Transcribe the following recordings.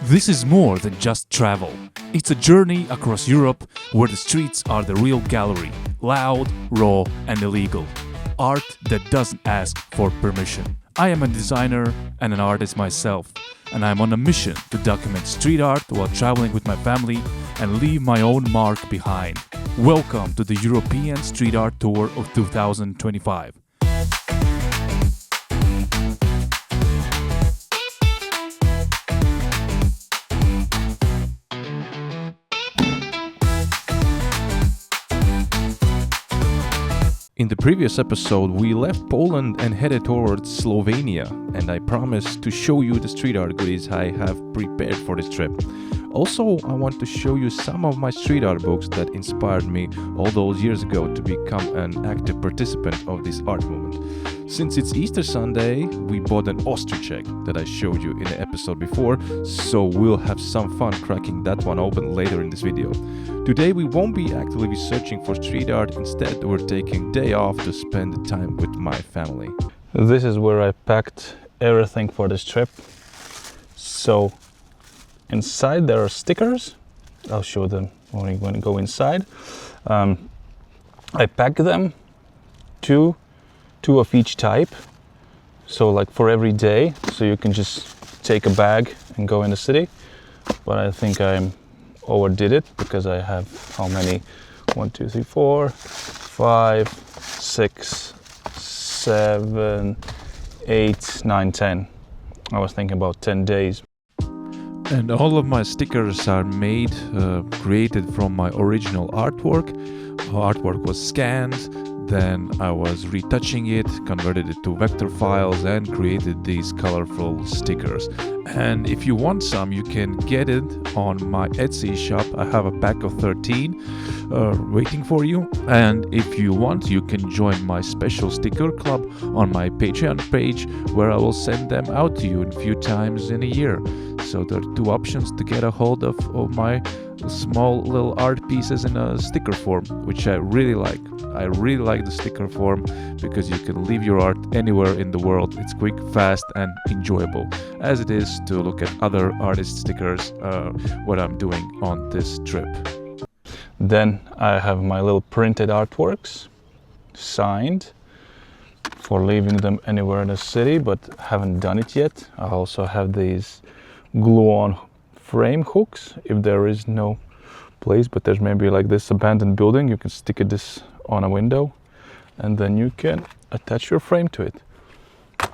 This is more than just travel. It's a journey across Europe where the streets are the real gallery, loud, raw, and illegal. Art that doesn't ask for permission. I am a designer and an artist myself, and I'm on a mission to document street art while traveling with my family and leave my own mark behind. Welcome to the European Street Art Tour of 2025. In the previous episode, we left Poland and headed towards Slovenia, and I promised to show you the street art goodies I have prepared for this trip. Also, I want to show you some of my street art books that inspired me all those years ago to become an active participant of this art movement. Since it's Easter Sunday, we bought an ostrich egg that I showed you in the episode before, so we'll have some fun cracking that one open later in this video. Today we won't be actively searching for street art, instead we're taking a day off to spend the time with my family. This is where I packed everything for this trip. So inside there are stickers. I'll show them when we go inside. I pack them two of each type, so like for every day, so you can just take a bag and go in the city. But I think I overdid it because I have how many? 1, 2, 3, 4, 5, 6, 7, 8, 9, 10. I was thinking about 10 days. And all of my stickers are created from my original artwork. Artwork was scanned, then I was retouching it, converted it to vector files, and created these colorful stickers. And if you want some, you can get it on my Etsy shop. I have a pack of 13 waiting for you. And if you want, you can join my special sticker club on my Patreon page, where I will send them out to you a few times in a year. So there are two options to get a hold of my small little art pieces in a sticker form, which I really like. I really like the sticker form because you can leave your art anywhere in the world. It's quick, fast, and enjoyable, as it is to look at other artist stickers, what I'm doing on this trip. Then I have my little printed artworks, signed, for leaving them anywhere in the city, but haven't done it yet. I also have these glue-on frame hooks if there is no place, but there's maybe like this abandoned building, you can stick this on a window and then you can attach your frame to it.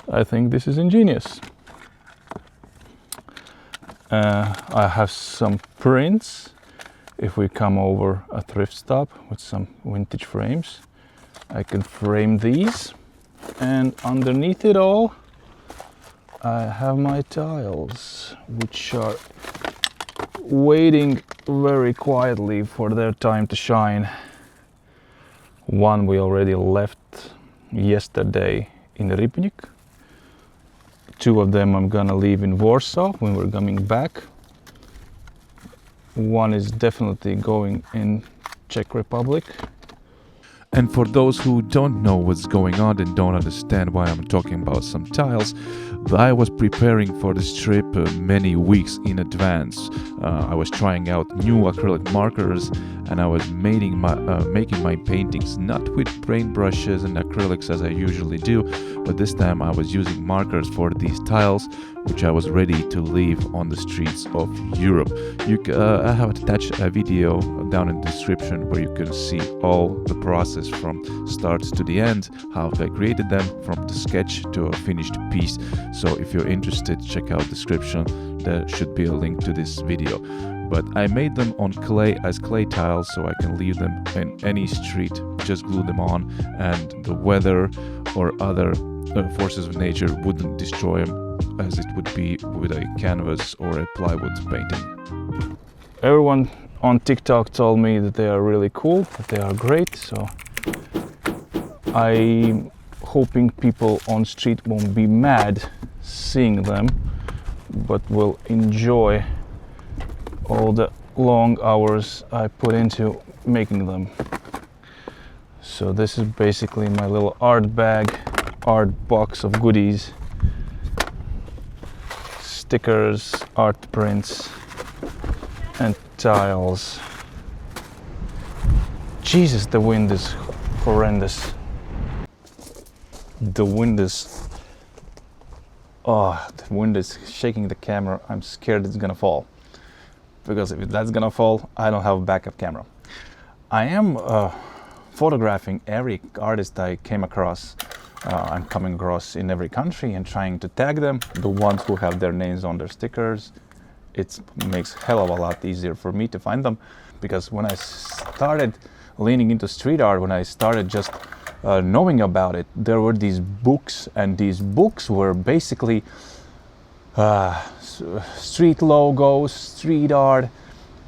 I think this is ingenious. I have some prints if we come over a thrift stop with some vintage frames. I can frame these, and underneath it all I have my tiles, which are waiting very quietly for their time to shine. One we already left yesterday in Rybnik. 2 of them I'm gonna leave in Warsaw when we're coming back. One is definitely going in Czech Republic. And for those who don't know what's going on and don't understand why I'm talking about some tiles, I was preparing for this trip many weeks in advance. I was trying out new acrylic markers, and I was making my paintings not with paint brushes and acrylics as I usually do, but this time I was using markers for these tiles, which I was ready to leave on the streets of Europe. I have attached a video down in the description where you can see all the process from start to the end, how I created them from the sketch to a finished piece. So if you're interested, check out the description. There should be a link to this video. But I made them on clay as clay tiles, so I can leave them in any street, just glue them on, and the weather or other forces of nature wouldn't destroy them as it would be with a canvas or a plywood painting. Everyone on TikTok told me that they are really cool, that they are great, so I'm hoping people on street won't be mad seeing them, but will enjoy all the long hours I put into making them. So this is basically my little art bag, art box of goodies. stickers, art prints, and tiles. Jesus, the wind is horrendous. The wind is shaking the camera. I'm scared it's gonna fall. Because if that's gonna fall, I don't have a backup camera. I am photographing every artist I came across. I'm coming across in every country and trying to tag them, the ones who have their names on their stickers. It makes hell of a lot easier for me to find them, because when I started leaning into street art, when I started just knowing about it, there were these books, and these books were basically street logos, street art.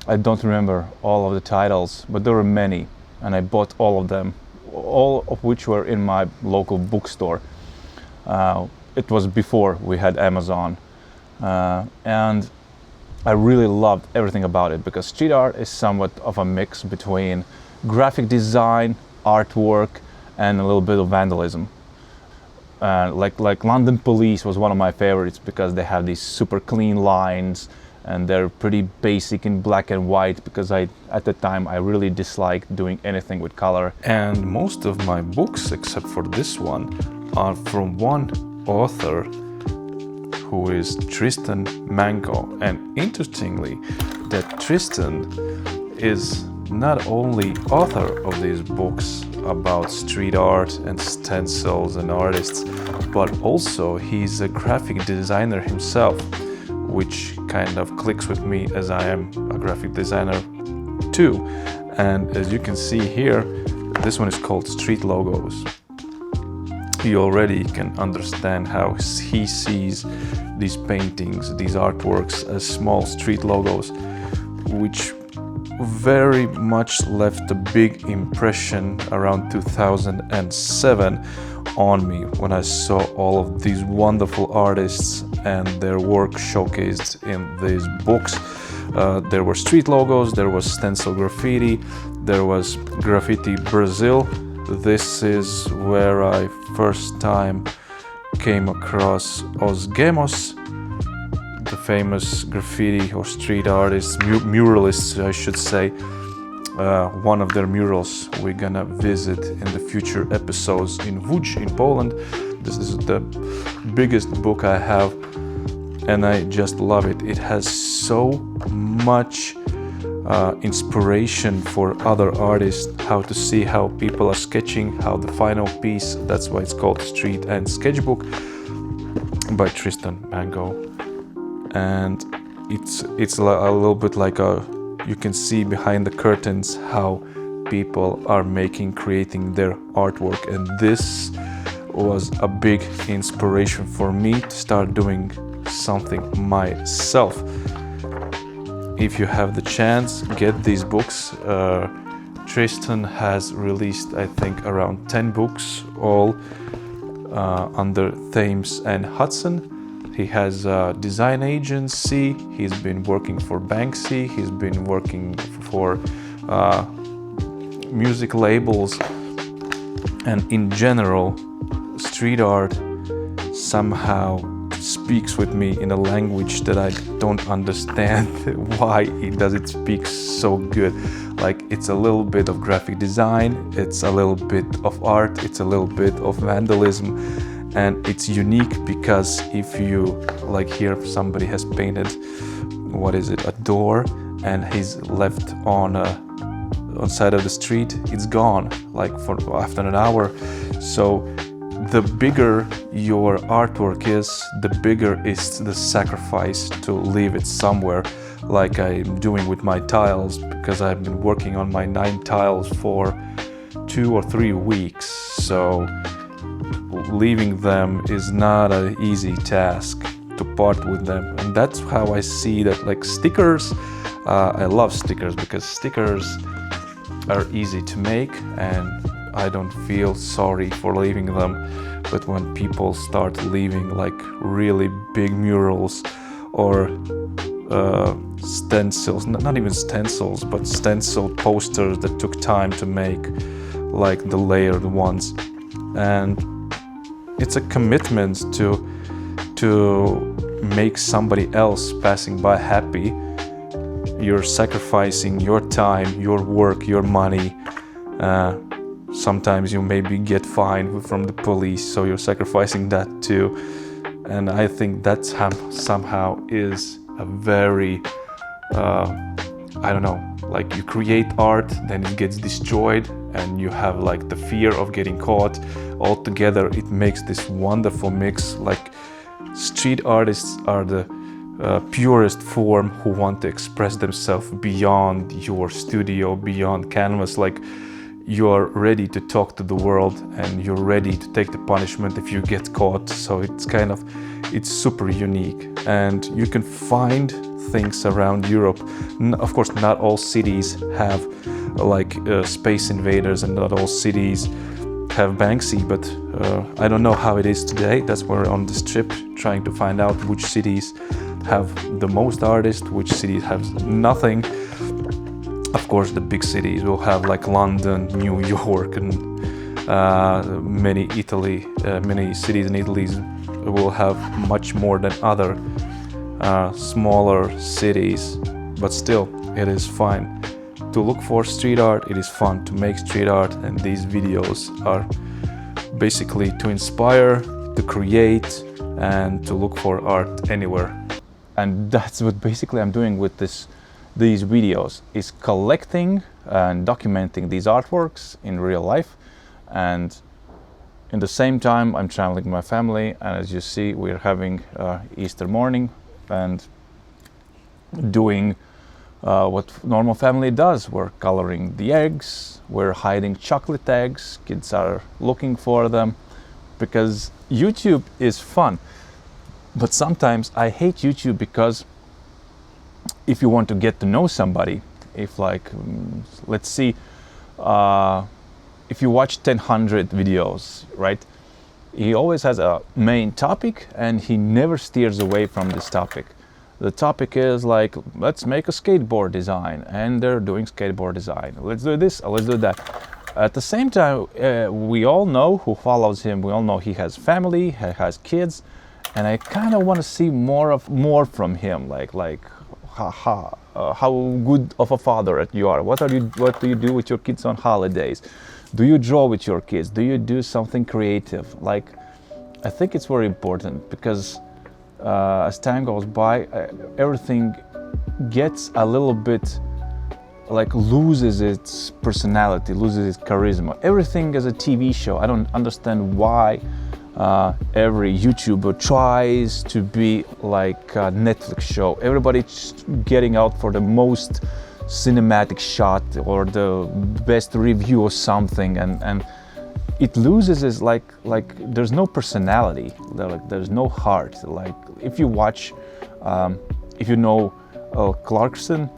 I don't remember all of the titles, but there were many, and I bought all of them, all of which were in my local bookstore. It was before we had Amazon, and I really loved everything about it, because street art is somewhat of a mix between graphic design, artwork, and a little bit of vandalism. Like London Police was one of my favorites, because they have these super clean lines and they're pretty basic in black and white, because at the time I really disliked doing anything with color. And most of my books, except for this one, are from one author who is Tristan Mango. And interestingly, that Tristan is not only author of these books about street art and stencils and artists, but also he's a graphic designer himself, which kind of clicks with me, as I am a graphic designer too. And as you can see here, this one is called Street Logos. You already can understand how he sees these paintings, these artworks as small street logos, which very much left a big impression around 2007 on me, when I saw all of these wonderful artists and their work showcased in these books. There were street logos, there was stencil graffiti, there was Graffiti Brazil. This is where I first time came across Os Gemos, the famous graffiti or street artists, muralists I should say. One of their murals we're gonna visit in the future episodes in Łódź in Poland. This is the biggest book I have, and I just love it. It has so much inspiration for other artists, how to see how people are sketching, how the final piece, that's why it's called Street and Sketchbook by Tristan Mango. And it's a little bit like you can see behind the curtains how people are creating their artwork, and this was a big inspiration for me to start doing something myself. If you have the chance, get these books. Tristan has released, I think, around 10 books, all under Thames and Hudson. He has a design agency, he's been working for Banksy, he's been working for music labels, and in general, street art somehow speaks with me in a language that I don't understand why does it speak so good. Like, it's a little bit of graphic design, it's a little bit of art, it's a little bit of vandalism. And it's unique because if you, like here, somebody has painted, a door, and he's left on side of the street, it's gone, like for after an hour. So the bigger your artwork is, the bigger is the sacrifice to leave it somewhere, like I'm doing with my tiles, because I've been working on my 9 tiles for 2 or 3 weeks. So leaving them is not an easy task, to part with them. And that's how I see that, like stickers, I love stickers because stickers are easy to make and I don't feel sorry for leaving them. But when people start leaving like really big murals or stencils, not even stencils, but stenciled posters that took time to make, like the layered ones, and it's a commitment to make somebody else passing by happy, you're sacrificing your time, your work, your money. Sometimes you maybe get fined from the police, so you're sacrificing that too. And I think that somehow is a very, I don't know, like you create art, then it gets destroyed, and you have like the fear of getting caught. All together, it makes this wonderful mix. Like street artists are the purest form who want to express themselves beyond your studio, beyond canvas. Like you are ready to talk to the world, and you're ready to take the punishment if you get caught. So it's super unique, and you can find things around Europe. Of course, not all cities have like Space Invaders, and not all cities have Banksy, but I don't know how it is today. That's why we're on this trip, trying to find out which cities have the most artists, which cities have nothing. Of course, the big cities will have like London, New York, and many cities in Italy will have much more than other smaller cities. But still, it is fun to look for street art. It is fun to make street art, and these videos are basically to inspire, to create, and to look for art anywhere. And that's what basically I'm doing with these videos, is collecting and documenting these artworks in real life. And in the same time, I'm traveling with my family, and as you see, we're having Easter morning and doing what normal family does. We're coloring the eggs, we're hiding chocolate eggs, kids are looking for them, because YouTube is fun. But sometimes I hate YouTube, because if you want to get to know somebody, if like, let's see, if you watch 100 videos, right? He always has a main topic, and he never steers away from this topic. The topic is like, let's make a skateboard design, and they're doing skateboard design. Let's do this, let's do that. At the same time, we all know who follows him, we all know he has family, he has kids, and I kind of want to see more from him, like how good of a father you are. What do you do with your kids on holidays? Do you draw with your kids? Do you do something creative? Like, I think it's very important, because as time goes by, everything gets a little bit like loses its personality, loses its charisma. Everything is a TV show. I don't understand why every YouTuber tries to be like a Netflix show. Everybody's getting out for the most cinematic shot or the best review or something, and it loses its like there's no personality, there's no heart. Like if you watch, if you know Clarkson,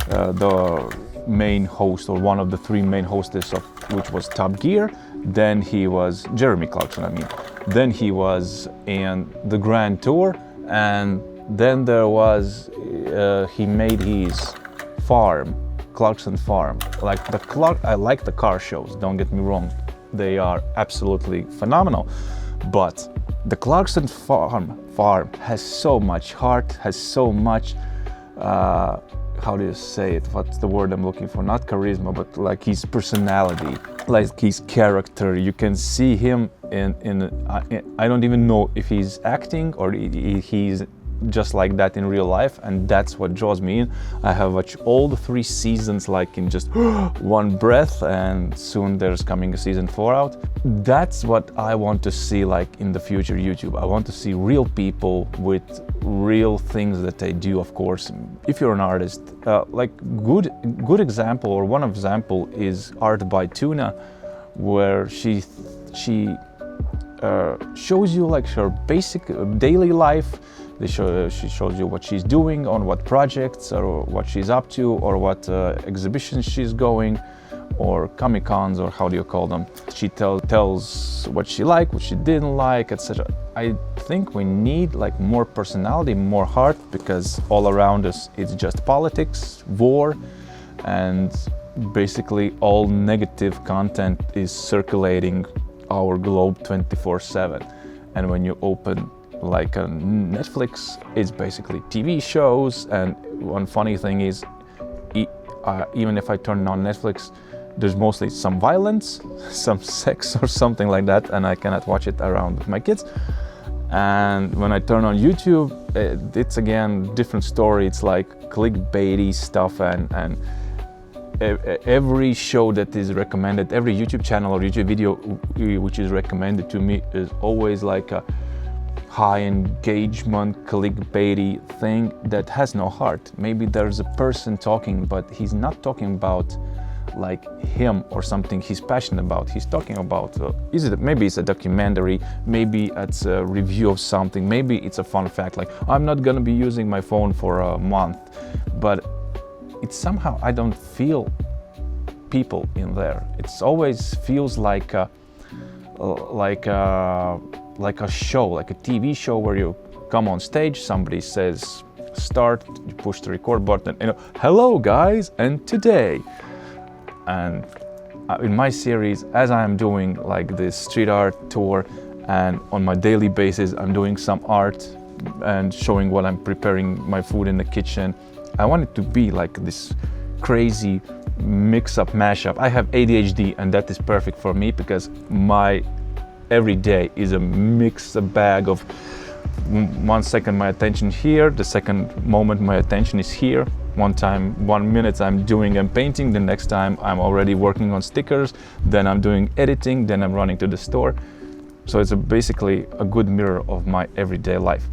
the main host, or one of the three main hostess of which was Top Gear, then he was Jeremy Clarkson, I mean. Then he was in the Grand Tour, and then there was he made his farm, Clarkson Farm. I like the car shows, don't get me wrong, they are absolutely phenomenal, but the Clarkson farm has so much heart, has so much how do you say it, what's the word I'm looking for, not charisma, but like his personality, like his character. You can see him in I don't even know if he's acting or he's just like that in real life, and that's what draws me in. I have watched all the 3 seasons like in just one breath, and soon there's coming a season 4 out. That's what I want to see like in the future YouTube. I want to see real people with real things that they do. Of course, if you're an artist, like good example, or one example is Art by Tuna, where she shows you like her basic daily life. She shows you what she's doing, on what projects, or what she's up to, or what exhibitions she's going, or Comic-Cons, or how do you call them. She tells what she liked, what she didn't like, etc. I think we need like more personality, more heart, because all around us it's just politics, war, and basically all negative content is circulating our globe 24/7. And when you open like a Netflix, it's basically TV shows. And one funny thing is, even if I turn on Netflix, there's mostly some violence, some sex or something like that, and I cannot watch it around with my kids. And when I turn on YouTube, it's again different story. It's like clickbaity stuff, and every show that is recommended, every YouTube channel or YouTube video which is recommended to me is always like a high engagement clickbaity thing that has no heart. Maybe there's a person talking, but he's not talking about like him or something he's passionate about. He's talking about maybe it's a documentary, maybe it's a review of something, maybe it's a fun fact, like I'm not gonna be using my phone for a month, but it's somehow I don't feel people in there. It's always feels like a show, like a TV show where you come on stage, somebody says start, you push the record button, hello guys, and today. And in my series, as I am doing like this street art tour, and on my daily basis I'm doing some art and showing what I'm preparing my food in the kitchen, I want it to be like this crazy mix-up, mashup. I have ADHD, and that is perfect for me because my every day is a mix, a bag of 1 second my attention here, the second moment my attention is here. 1 minute I'm doing and painting, the next time I'm already working on stickers, then I'm doing editing, then I'm running to the store. So it's basically a good mirror of my everyday life.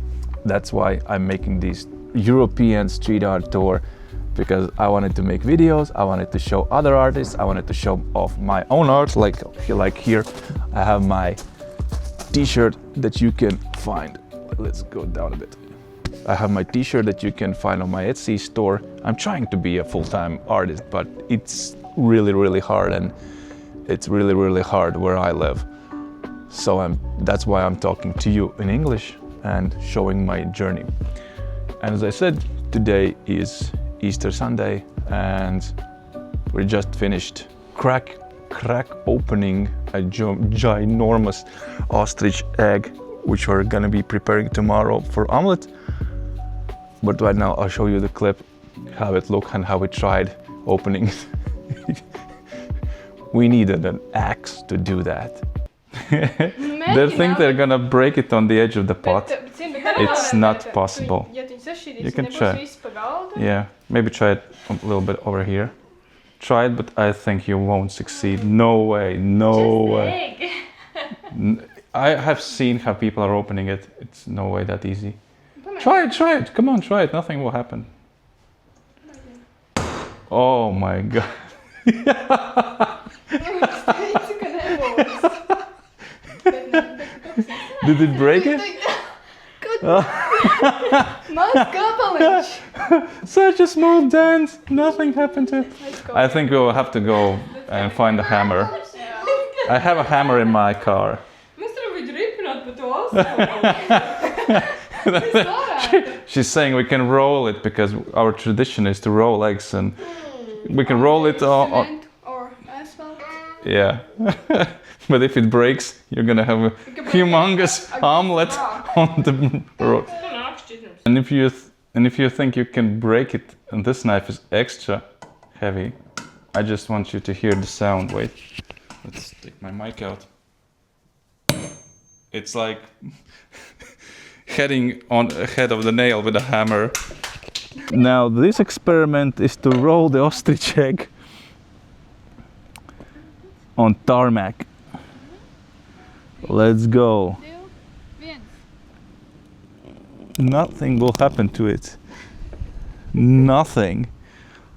That's why I'm making this European street art tour, because I wanted to make videos, I wanted to show other artists, I wanted to show off my own art, like here I have my t-shirt that you can find. Let's go down a bit. I have my t-shirt that you can find on my Etsy store. I'm trying to be a full-time artist, but it's really hard, and it's really hard where I live. So that's why I'm talking to you in English and showing my journey. And as I said, today is Easter Sunday, and we just finished crack opening a ginormous ostrich egg, which we're gonna be preparing tomorrow for omelet. But right now I'll show you the clip, how it looked and how we tried opening it. We needed an axe to do that. They think they're gonna break it on the edge of the pot. It's not possible. You can try. Yeah, maybe try it a little bit over here. Try it, but I think you won't succeed. No way, no way. I have seen how people are opening it. It's no way that easy. Try it, come on, try it, nothing will happen. Oh my god. Did it break it? Such a small dent, nothing happened to it. I think we'll have to go and find a hammer. I have a hammer in my car. She's saying we can roll it because our tradition is to roll eggs, and we can roll it on or asphalt. Yeah. But if it breaks, you're gonna have a humongous omelet on the road. And if you think you can break it, and this knife is extra heavy, I just want you to hear the sound. Wait, let's take my mic out. It's like heading on ahead of the nail with a hammer. Now this experiment is to roll the ostrich egg on tarmac. Let's go. Nothing will happen to it. Nothing.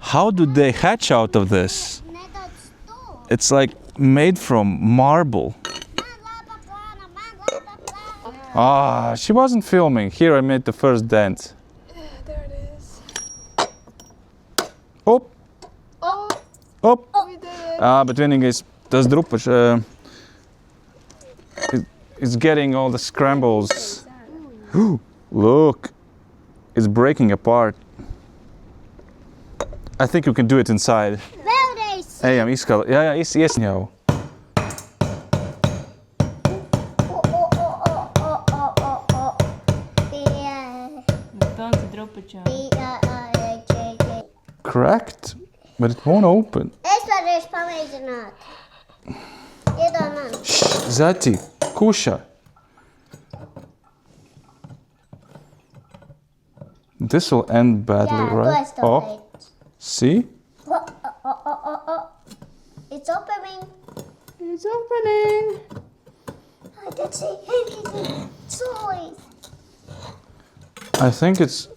How do they hatch out of this? It's like made from marble. Ah, she wasn't filming. Here I made the first dent. There it is. Op! Oh! Op! We did it. But winning is das droppers. It's getting all the scrambles. Look, it's breaking apart. I think you can do it inside. Hey, I'm iskal. Ja, is jou. cracked, but it won't open. Es varu pamēģināt. Iedod man. Zati, kuša. This will end badly, Jā, right? to es tev teicu. See? Oh. It's opening. It's opening. I didn't see anything. Toys. I think it's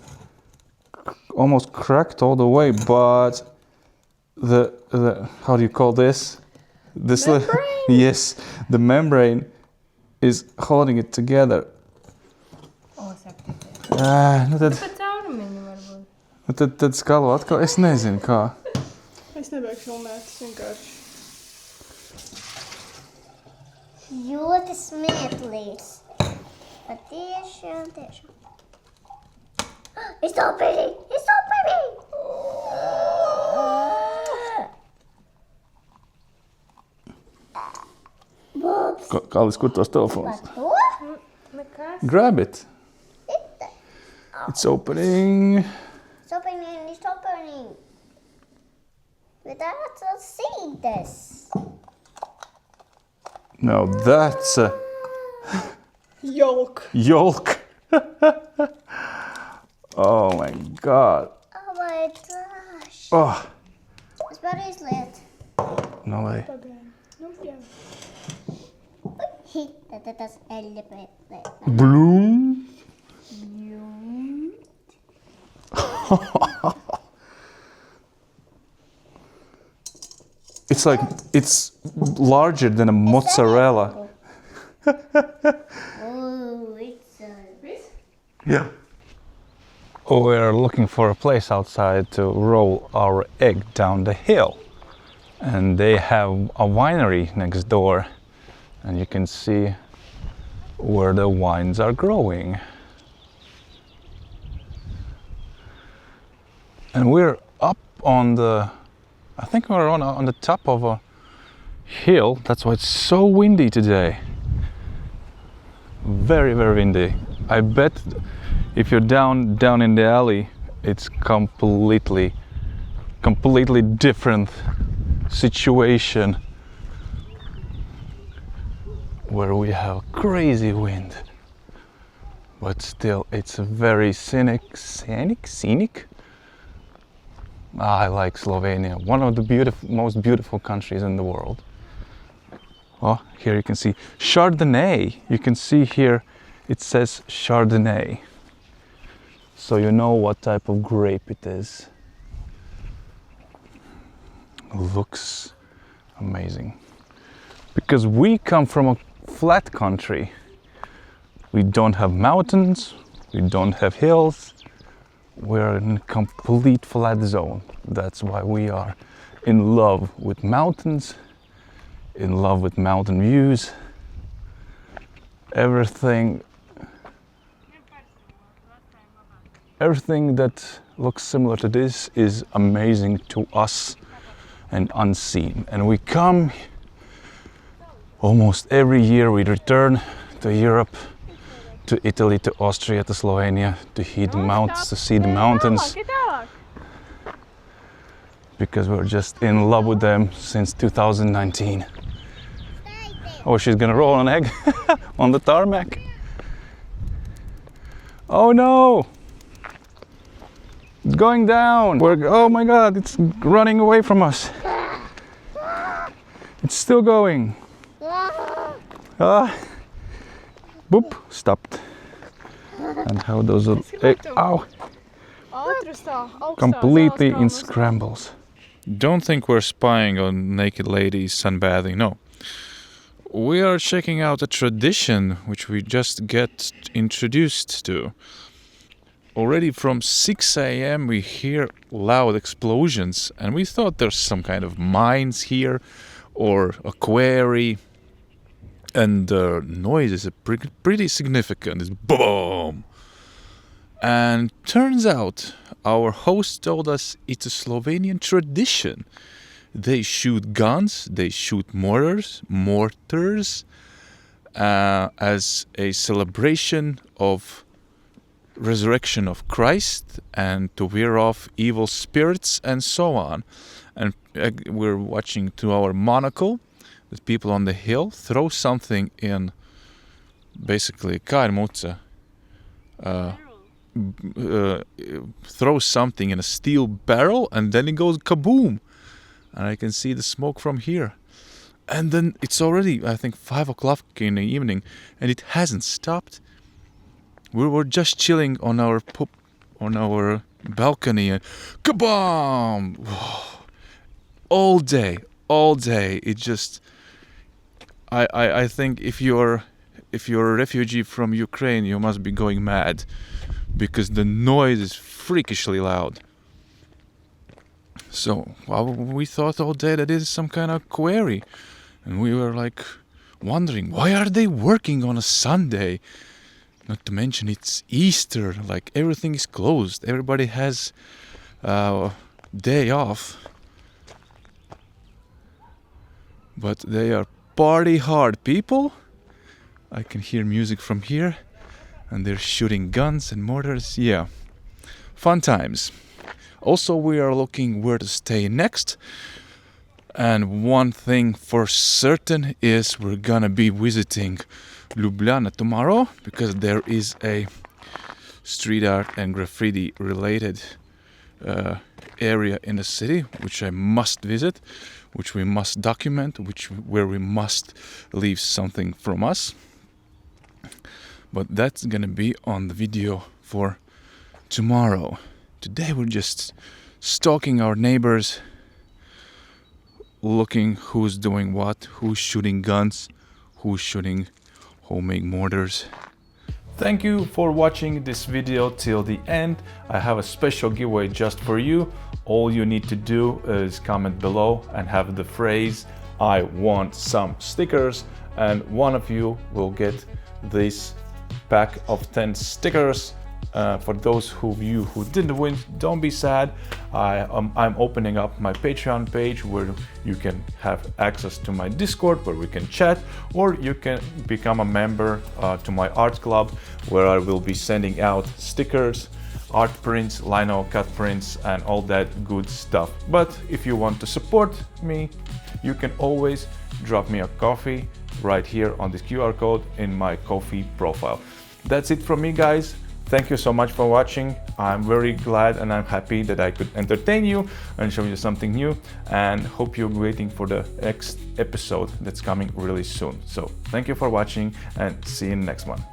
almost cracked all the way, but the how do you call this? This Membrane? Yes, the membrane is holding it together. Nu tad, Pa caurumiņu varbūt. tad skalu atkal, es nezinu kā. Es nebeigšu filmēt, tas vienkārši. Ļoti smieklīgs. Patiešām. It's opening. It's opening. Bobs. Kallis, kur tos telefons? To? Nekas. Grab it. It's opening. It's opening. It's opening. But I have to see this. No, that's a Jolk. yolk. Oh my god. Oh my gosh. Oh, Es varu izliet. no way. Pagaid. Nu, jā. Tad tas eļļa. Bloom. It's like, it's larger than a mozzarella. Oh, it's Yeah. We're looking for a place outside to roll our egg down the hill. And they have a winery next door. And you can see where the wines are growing. And we're up on the, I think we're on the top of a hill. That's why it's so windy today. Very, very windy. I bet if you're down in the alley, it's completely different situation where we have crazy wind. But still, it's a very scenic. I like Slovenia, one of the most beautiful countries in the world. Oh, here you can see Chardonnay. You can see here it says Chardonnay. So you know what type of grape it is. Looks amazing. Because we come from a flat country. We don't have mountains, we don't have hills. We're in a complete flat zone. That's why we are in love with mountains, in love with mountain views. Everything that looks similar to this is amazing to us and unseen. And we come almost every year. We return to Europe, to Italy, to Austria, to Slovenia, to see the mountains, because we're just in love with them since 2019. Oh, she's gonna roll an egg on the tarmac. Oh no! It's going down. Oh my God, it's running away from us. It's still going. Boop, stopped. And how those are, ow, completely in scrambles. Don't think we're spying on naked ladies sunbathing, no. We are checking out a tradition which we just get introduced to. Already from 6 a.m. we hear loud explosions, and we thought there's some kind of mines here or a quarry. And the noise is pretty significant. It's boom! And turns out our host told us it's a Slovenian tradition. They shoot guns, they shoot mortars as a celebration of resurrection of Christ and to wear off evil spirits and so on. And we're watching to our monocle that people on the hill throw something in, basically, throw something in a steel barrel, and then it goes kaboom, and I can see the smoke from here. And then it's already, I think, 5 o'clock in the evening, and it hasn't stopped. We were just chilling on our balcony, and kabam! All day. It just, I think if you're a refugee from Ukraine, you must be going mad, because the noise is freakishly loud. So we thought all day that it is some kind of quarry, and we were like wondering, why are they working on a Sunday? Not to mention it's Easter, like everything is closed, everybody has day off. But they are party hard people. I can hear music from here, and they're shooting guns and mortars. Yeah, fun times. Also, we are looking where to stay next. And one thing for certain is we're gonna be visiting Ljubljana tomorrow, because there is a street art and graffiti related area in the city which I must visit, which we must document, where we must leave something from us. But that's gonna be on the video for tomorrow. Today we're just stalking our neighbors, looking who's doing what, who's shooting guns, who's shooting homemade mortars. Thank you for watching this video till the end. I have a special giveaway just for you. All you need to do is comment below and have the phrase, "I want some stickers," and one of you will get this pack of 10 stickers. For those of you who didn't win, don't be sad. I'm opening up my Patreon page where you can have access to my Discord where we can chat, or you can become a member to my art club where I will be sending out stickers, art prints, lino cut prints, and all that good stuff. But if you want to support me, you can always drop me a coffee right here on this QR code in my Ko-fi profile. That's it from me, guys. Thank you so much for watching. I'm very glad and I'm happy that I could entertain you and show you something new, and hope you're waiting for the next episode that's coming really soon. So thank you for watching, and see you in the next one.